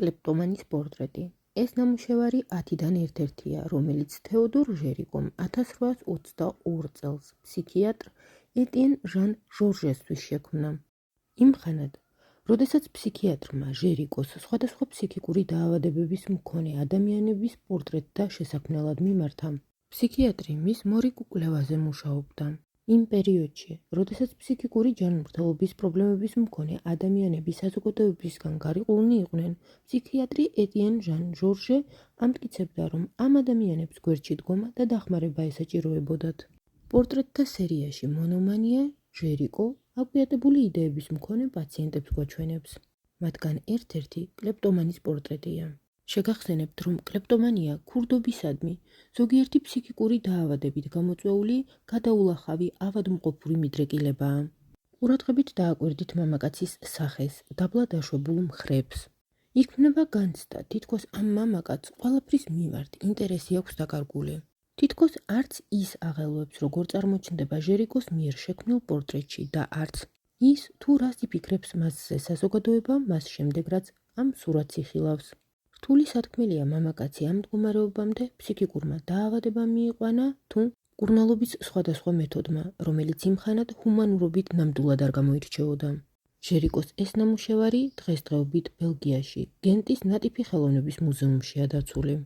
კლეპტომანის პორტრეტი. ეს ნამუშევარი 10-დან ერთ-ერთია, რომელიც თეოდორ ჟერიკომ 1822 წელს ფსიქიატრ ეტიენ ჟან ჟორჟესთვის შექმნა. იმხანად, როდესაც ფსიქიატრმა ჟერიკოს სხვადასხვა ფსიქიკური დაავადებების მქონე ადამიანების პორტრეტთა შესაქმნელად მიმართა, ფსიქიატრი მის მორიგ კვლევაზე მუშაობდა. იმ პერიოდში, როდესაც ფსიქიკური ჯანმრთელობის პრობლემების მქონე ადამიანები საზოგადოებისგან გარიყულნი იყვნენ, ფსიქიატრი ეტიენ ჟან ჟორჟე ამტკიცებდა, რომ ამ ადამიანებს გვერდში დგომა და დახმარება ესაჭიროებოდათ. პორტრეტთა სერიაში მონომანია ჟერიკო აკვიატებული იდეების მქონე პაციენტებს გვაჩვენებს. მათგან ერთ-ერთი კლეპტომანის პორტრეტია. შეგახსენებთ, რომ კლეპტომანია ქურდობისადმი ზოგიერთი ფსიქიკური დაავადებით გამოწვეული გადაულახავი ავადმყოფური მიდრეკილებაა. ყურადღებით დააკვირდით მამაკაცის სახეს, დაბლა დაშვებულ მხრებს. იქმნება განცდა, თითქოს ამ მამაკაცს ყველაფრის მიმართ ინტერესი აქვს დაკარგული. თითქოს არც ის აღელვებს, როგორ წარმოჩნდება ჟერიკოს მიერ შექმნილ პორტრეტში და არც ის, თუ რას იფიქრებს მასზე საზოგადოება მას შემდეგ, რაც ამ სურათს იხილავს. რთული სათქმელია მამაკაცი ამ მდგომარეობამდე ფსიქიკურმა დაავადებამ მიიყვანა თუ მკურნალობის სხვადასხვა მეთოდმა, რომელიც იმხანად ჰუმანურობით ნამდვილად არ გამოირჩეოდა. ჟერიკოს ეს ნამუშევარი დღესდღეობით ბელგიაში, გენტის ნატიფი ხელოვნების მუზეუმშია დაცული.